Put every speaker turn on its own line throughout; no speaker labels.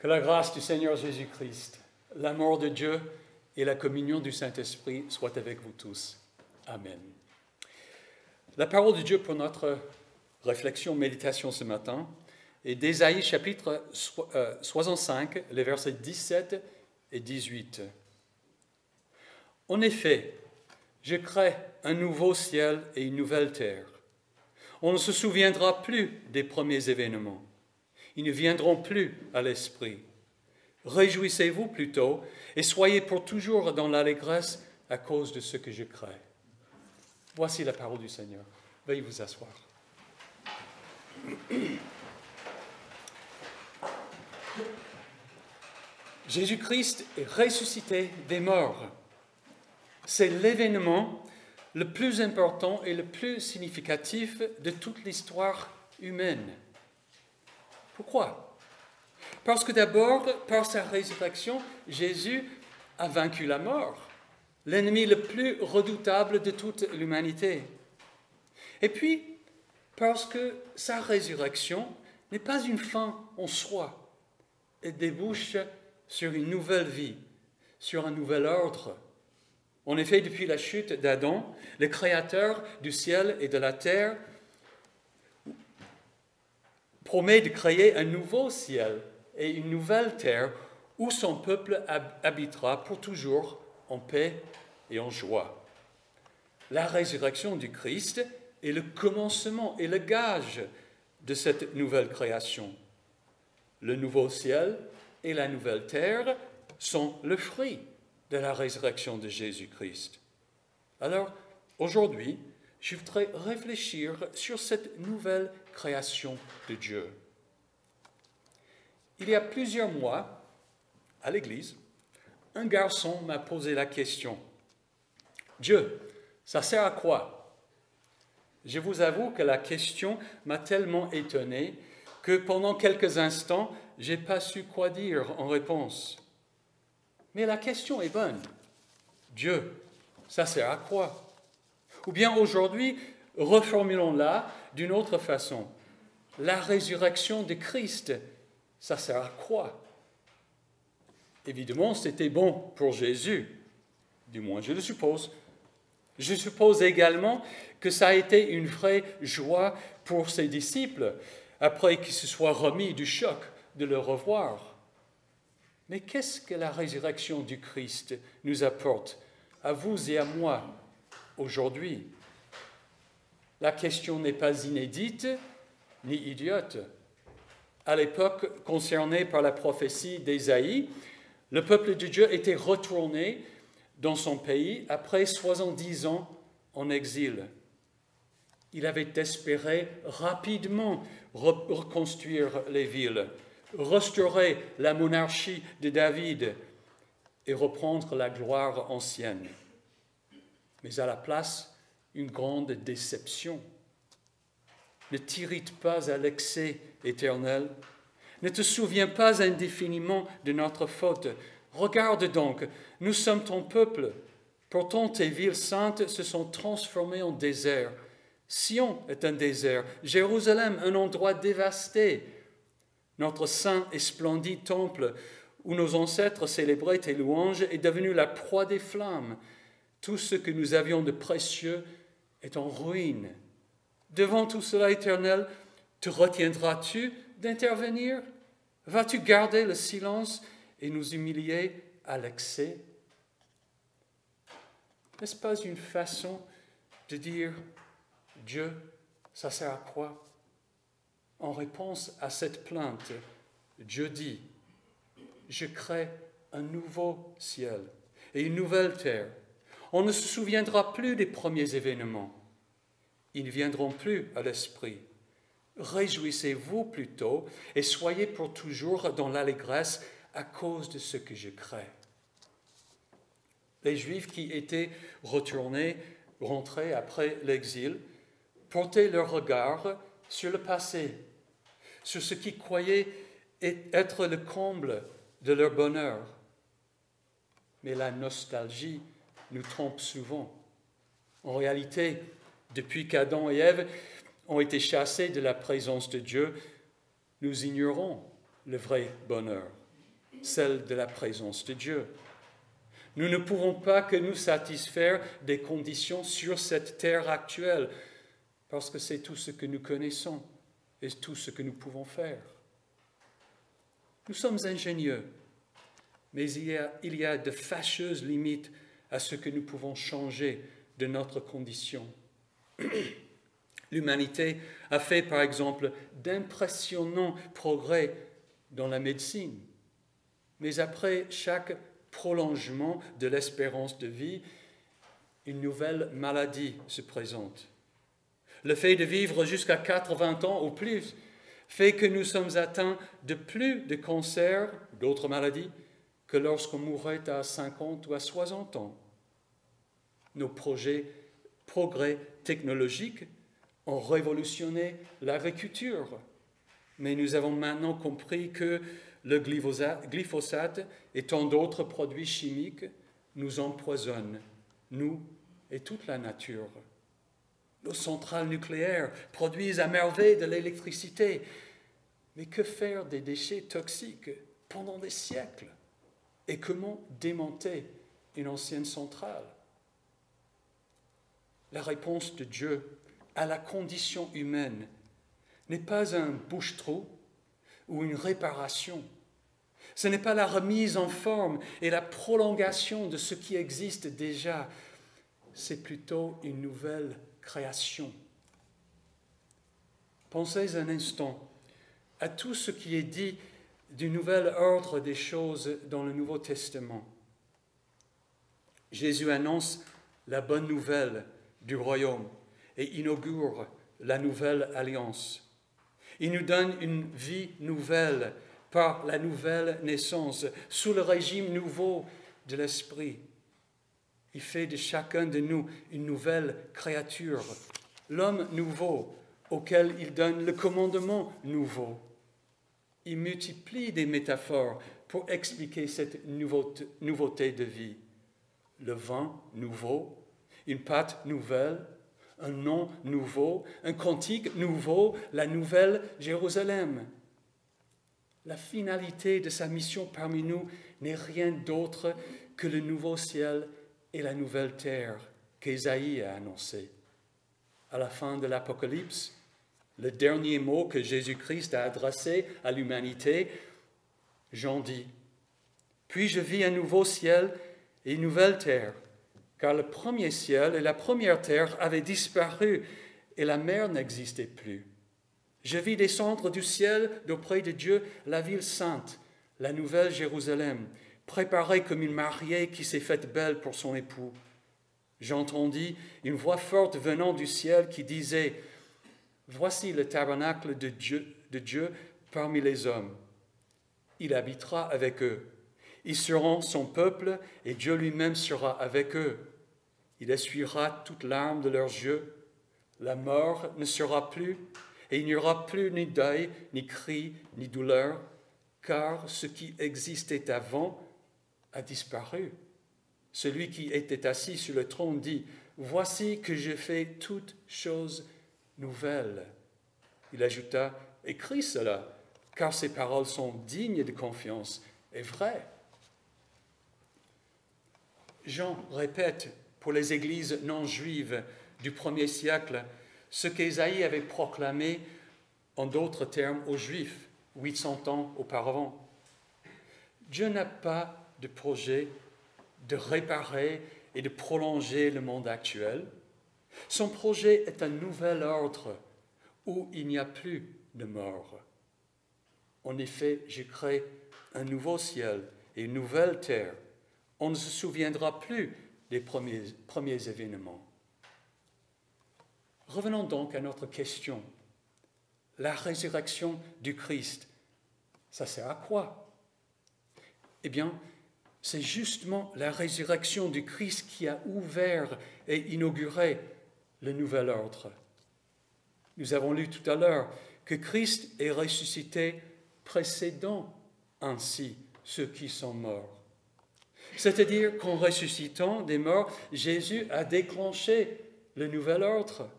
Que la grâce du Seigneur Jésus-Christ, l'amour de Dieu et la communion du Saint-Esprit soient avec vous tous. Amen. La parole de Dieu pour notre réflexion, méditation ce matin est d'Ésaïe chapitre 65, les versets 17 et 18. En effet, je crée un nouveau ciel et une nouvelle terre. On ne se souviendra plus des premiers événements. Ils ne viendront plus à l'esprit. Réjouissez-vous plutôt et soyez pour toujours dans l'allégresse à cause de ce que je crée. Voici la parole du Seigneur. Veuillez vous asseoir. Jésus-Christ est ressuscité des morts. C'est l'événement le plus important et le plus significatif de toute l'histoire humaine. Pourquoi? Parce que d'abord, par sa résurrection, Jésus a vaincu la mort, l'ennemi le plus redoutable de toute l'humanité. Et puis, parce que sa résurrection n'est pas une fin en soi, elle débouche sur une nouvelle vie, sur un nouvel ordre. En effet, depuis la chute d'Adam, le Créateur du ciel et de la terre promet de créer un nouveau ciel et une nouvelle terre où son peuple habitera pour toujours en paix et en joie. La résurrection du Christ est le commencement et le gage de cette nouvelle création. Le nouveau ciel et la nouvelle terre sont le fruit de la résurrection de Jésus-Christ. Alors, aujourd'hui, je voudrais réfléchir sur cette nouvelle création de Dieu. Il y a plusieurs mois, à l'église, un garçon m'a posé la question. « Dieu, ça sert à quoi ?» Je vous avoue que la question m'a tellement étonné que pendant quelques instants, je n'ai pas su quoi dire en réponse. Mais la question est bonne. Dieu, ça sert à quoi? Ou bien aujourd'hui, reformulons-la d'une autre façon. La résurrection de Christ, ça sert à quoi? Évidemment, c'était bon pour Jésus, du moins je le suppose. Je suppose également que ça a été une vraie joie pour ses disciples, après qu'ils se soient remis du choc de le revoir. Mais qu'est-ce que la résurrection du Christ nous apporte, à vous et à moi, aujourd'hui? La question n'est pas inédite ni idiote. À l'époque concernée par la prophétie d'Ésaïe, le peuple de Dieu était retourné dans son pays après 70 ans en exil. Il avait espéré rapidement reconstruire les villes, restaurer la monarchie de David et reprendre la gloire ancienne. Mais à la place, une grande déception. Ne t'irrite pas à l'excès éternel. Ne te souviens pas indéfiniment de notre faute. Regarde donc, nous sommes ton peuple. Pourtant, tes villes saintes se sont transformées en désert. Sion est un désert, Jérusalem un endroit dévasté. Notre saint et splendide temple, où nos ancêtres célébraient tes louanges, est devenu la proie des flammes. Tout ce que nous avions de précieux est en ruine. Devant tout cela, Éternel, te retiendras-tu d'intervenir? Vas-tu garder le silence et nous humilier à l'excès? N'est-ce pas une façon de dire « Dieu, ça sert à quoi ?» En réponse à cette plainte, Dieu dit « Je crée un nouveau ciel et une nouvelle terre. On ne se souviendra plus des premiers événements. Ils ne viendront plus à l'esprit. Réjouissez-vous plutôt et soyez pour toujours dans l'allégresse à cause de ce que je crée. » Les Juifs qui étaient rentrés après l'exil, portaient leur regard sur le passé, sur ce qu'ils croyaient être le comble de leur bonheur. Mais la nostalgie nous trompe souvent. En réalité, depuis qu'Adam et Ève ont été chassés de la présence de Dieu, nous ignorons le vrai bonheur. celle de la présence de Dieu. Nous ne pouvons pas que nous satisfaire des conditions sur cette terre actuelle, parce que c'est tout ce que nous connaissons et tout ce que nous pouvons faire. Nous sommes ingénieux, mais il y a de fâcheuses limites à ce que nous pouvons changer de notre condition. L'humanité a fait, par exemple, d'impressionnants progrès dans la médecine. Mais après chaque prolongement de l'espérance de vie, une nouvelle maladie se présente. Le fait de vivre jusqu'à 80 ans ou plus fait que nous sommes atteints de plus de cancers, d'autres maladies, que lorsqu'on mourrait à 50 ou à 60 ans. Nos progrès technologiques ont révolutionné l'agriculture, mais nous avons maintenant compris que le glyphosate et tant d'autres produits chimiques nous empoisonnent, nous et toute la nature. Nos centrales nucléaires produisent à merveille de l'électricité, mais que faire des déchets toxiques pendant des siècles? Et comment démonter une ancienne centrale? La réponse de Dieu à la condition humaine n'est pas un bouche-trou ou une réparation. Ce n'est pas la remise en forme et la prolongation de ce qui existe déjà. C'est plutôt une nouvelle création. Pensez un instant à tout ce qui est dit du nouvel ordre des choses dans le Nouveau Testament. Jésus annonce la bonne nouvelle du royaume et inaugure la nouvelle alliance. Il nous donne une vie nouvelle par la nouvelle naissance, sous le régime nouveau de l'Esprit. Il fait de chacun de nous une nouvelle créature, l'homme nouveau auquel il donne le commandement nouveau. Il multiplie des métaphores pour expliquer cette nouveauté de vie. Le vin nouveau, une pâte nouvelle, un nom nouveau, un cantique nouveau, la nouvelle Jérusalem. La finalité de sa mission parmi nous n'est rien d'autre que le nouveau ciel et la nouvelle terre qu'Ésaïe a annoncé. À la fin de l'Apocalypse, le dernier mot que Jésus-Christ a adressé à l'humanité, Jean dit « Puis je vis un nouveau ciel et une nouvelle terre, car le premier ciel et la première terre avaient disparu et la mer n'existait plus. Je vis descendre du ciel d'auprès de Dieu la ville sainte, la nouvelle Jérusalem, préparée comme une mariée qui s'est faite belle pour son époux. J'entendis une voix forte venant du ciel qui disait « Voici le tabernacle de Dieu parmi les hommes. Il habitera avec eux. Ils seront son peuple et Dieu lui-même sera avec eux. Il essuiera toute larme de leurs yeux. La mort ne sera plus et il n'y aura plus ni deuil, ni cri, ni douleur, car ce qui existait avant a disparu. Celui qui était assis sur le trône dit « Voici que je fais toutes choses nouvelles. » Il ajouta « Écris cela, car ces paroles sont dignes de confiance et vraies. » Jean répète pour les églises non juives du premier siècle ce qu'Ésaïe avait proclamé en d'autres termes aux Juifs 800 ans auparavant. Dieu n'a pas de projet de réparer et de prolonger le monde actuel. Son projet est un nouvel ordre où il n'y a plus de mort. En effet, je crée un nouveau ciel et une nouvelle terre. On ne se souviendra plus des premiers événements. Revenons donc à notre question. La résurrection du Christ, ça sert à quoi? Eh bien, c'est justement la résurrection du Christ qui a ouvert et inauguré le nouvel ordre. Nous avons lu tout à l'heure que Christ est ressuscité précédant ainsi ceux qui sont morts. C'est-à-dire qu'en ressuscitant des morts, Jésus a déclenché le nouvel ordre.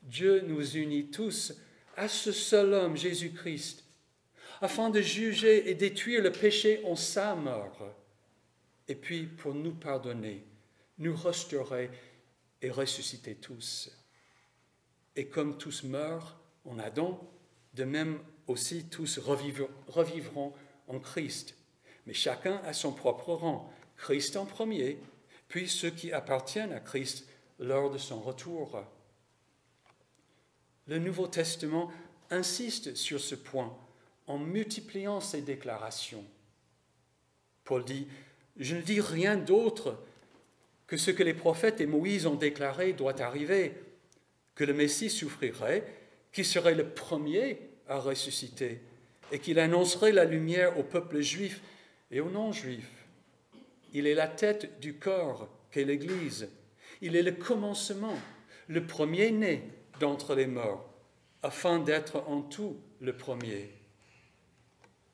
Dieu nous unit tous à ce seul homme, Jésus-Christ. afin de juger et détruire le péché en sa mort, et puis pour nous pardonner, nous restaurer et ressusciter tous. Et comme tous meurent en Adam, de même aussi tous revivront en Christ. Mais chacun a son propre rang, Christ en premier, puis ceux qui appartiennent à Christ lors de son retour. Le Nouveau Testament insiste sur ce point en multipliant ses déclarations. Paul dit « Je ne dis rien d'autre que ce que les prophètes et Moïse ont déclaré doit arriver, que le Messie souffrirait, qu'il serait le premier à ressusciter et qu'il annoncerait la lumière au peuple juif et aux non-juifs. Il est la tête du corps qu'est l'Église. Il est le commencement, le premier-né d'entre les morts, afin d'être en tout le premier.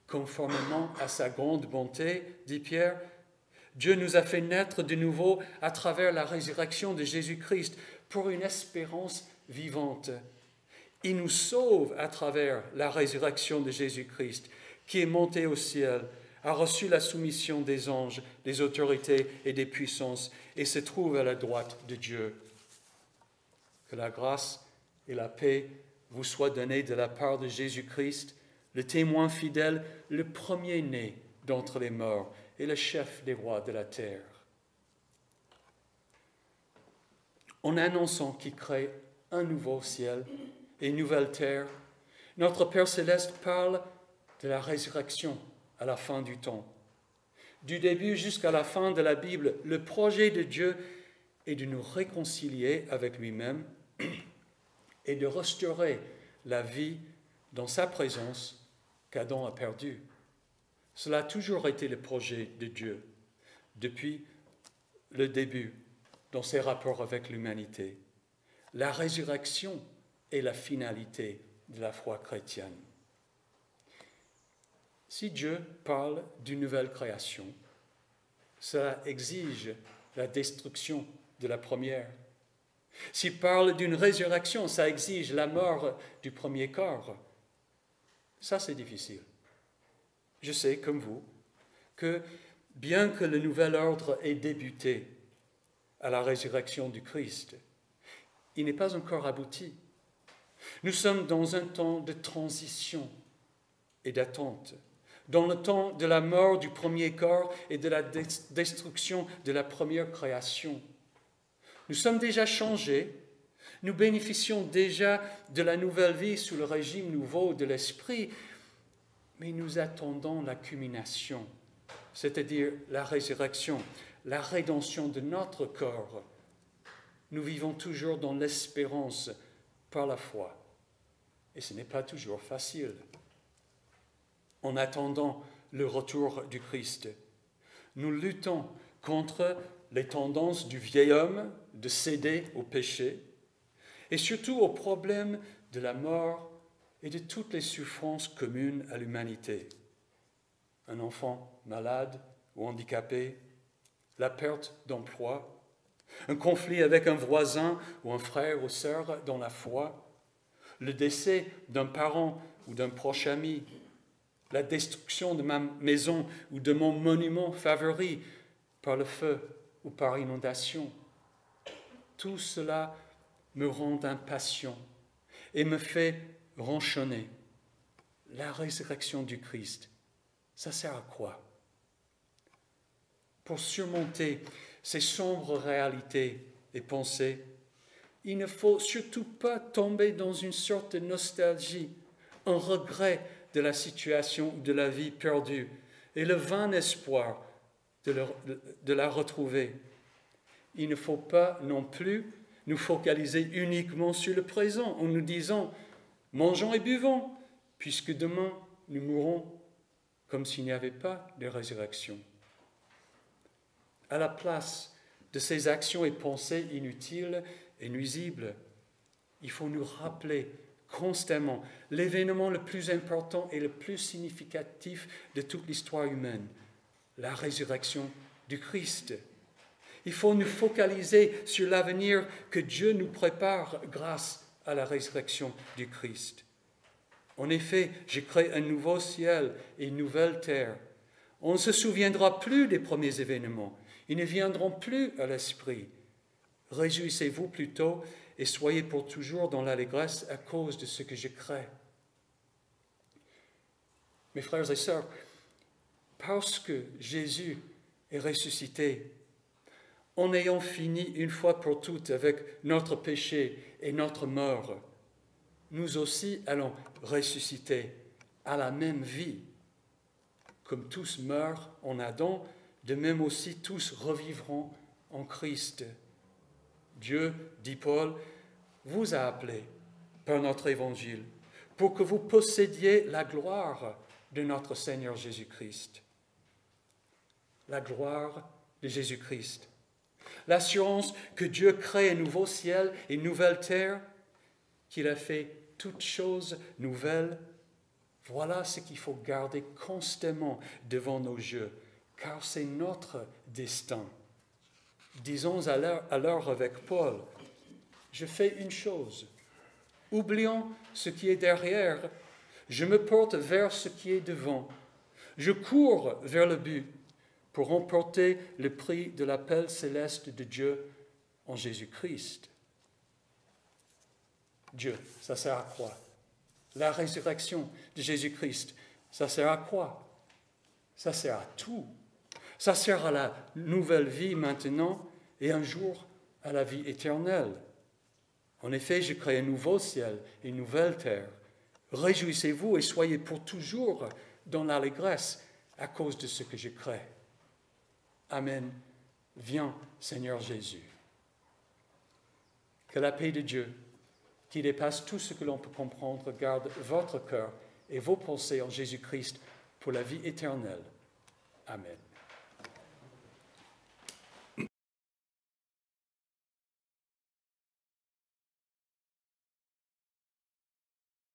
Conformément à sa grande bonté, dit Pierre, Dieu nous a fait naître de nouveau à travers la résurrection de Jésus-Christ pour une espérance vivante. Il nous sauve à travers la résurrection de Jésus-Christ, qui est monté au ciel, a reçu la soumission des anges, des autorités et des puissances, et se trouve à la droite de Dieu. Que la grâce et la paix vous soient données de la part de Jésus-Christ, le témoin fidèle, le premier-né d'entre les morts et le chef des rois de la terre. En annonçant qu'il crée un nouveau ciel et une nouvelle terre, notre Père céleste parle de la résurrection à la fin du temps. Du début jusqu'à la fin de la Bible, le projet de Dieu est de nous réconcilier avec lui-même et de restaurer la vie dans sa présence qu'Adam a perdue. Cela a toujours été le projet de Dieu, depuis le début, dans ses rapports avec l'humanité. La résurrection est la finalité de la foi chrétienne. Si Dieu parle d'une nouvelle création, cela exige la destruction de la première. S'il parle d'une résurrection, ça exige la mort du premier corps. Ça, c'est difficile. Je sais, comme vous, que bien que le nouvel ordre ait débuté à la résurrection du Christ, il n'est pas encore abouti. Nous sommes dans un temps de transition et d'attente, dans le temps de la mort du premier corps et de la destruction de la première création. Nous sommes déjà changés, nous bénéficions déjà de la nouvelle vie sous le régime nouveau de l'Esprit, mais nous attendons la culmination, c'est-à-dire la résurrection, la rédemption de notre corps. Nous vivons toujours dans l'espérance par la foi, et ce n'est pas toujours facile. En attendant le retour du Christ, nous luttons contre les tendances du vieil homme de céder au péché et surtout au problème de la mort et de toutes les souffrances communes à l'humanité. Un enfant malade ou handicapé, la perte d'emploi, un conflit avec un voisin ou un frère ou sœur dans la foi, le décès d'un parent ou d'un proche ami, la destruction de ma maison ou de mon monument favori par le feu ou par inondation. Tout cela me rend impatient et me fait ronchonner. La résurrection du Christ, ça sert à quoi? Pour surmonter ces sombres réalités et pensées, il ne faut surtout pas tomber dans une sorte de nostalgie, un regret de la situation ou de la vie perdue et le vain espoir de la retrouver. Il ne faut pas non plus nous focaliser uniquement sur le présent en nous disant « mangeons et buvons, puisque demain nous mourrons », comme s'il n'y avait pas de résurrection. À la place de ces actions et pensées inutiles et nuisibles, il faut nous rappeler constamment l'événement le plus important et le plus significatif de toute l'histoire humaine, la résurrection du Christ. Il faut nous focaliser sur l'avenir que Dieu nous prépare grâce à la résurrection du Christ. En effet, je crée un nouveau ciel et une nouvelle terre. On ne se souviendra plus des premiers événements. Ils ne viendront plus à l'esprit. Réjouissez-vous plutôt et soyez pour toujours dans l'allégresse à cause de ce que je crée. Mes frères et sœurs, parce que Jésus est ressuscité, en ayant fini une fois pour toutes avec notre péché et notre mort, nous aussi allons ressusciter à la même vie. Comme tous meurent en Adam, de même aussi tous revivront en Christ. Dieu, dit Paul, vous a appelés par notre évangile pour que vous possédiez la gloire de notre Seigneur Jésus-Christ. La gloire de Jésus-Christ. L'assurance que Dieu crée un nouveau ciel et une nouvelle terre, qu'il a fait toutes choses nouvelles. Voilà ce qu'il faut garder constamment devant nos yeux, car c'est notre destin. Disons alors avec Paul, je fais une chose, oublions ce qui est derrière, je me porte vers ce qui est devant, je cours vers le but pour remporter le prix de l'appel céleste de Dieu en Jésus-Christ. Dieu, ça sert à quoi? La résurrection de Jésus-Christ, ça sert à quoi? Ça sert à tout. Ça sert à la nouvelle vie maintenant et un jour à la vie éternelle. En effet, je crée un nouveau ciel et une nouvelle terre. Réjouissez-vous et soyez pour toujours dans l'allégresse à cause de ce que je crée. Amen. Viens, Seigneur Jésus. Que la paix de Dieu, qui dépasse tout ce que l'on peut comprendre, garde votre cœur et vos pensées en Jésus-Christ pour la vie éternelle. Amen.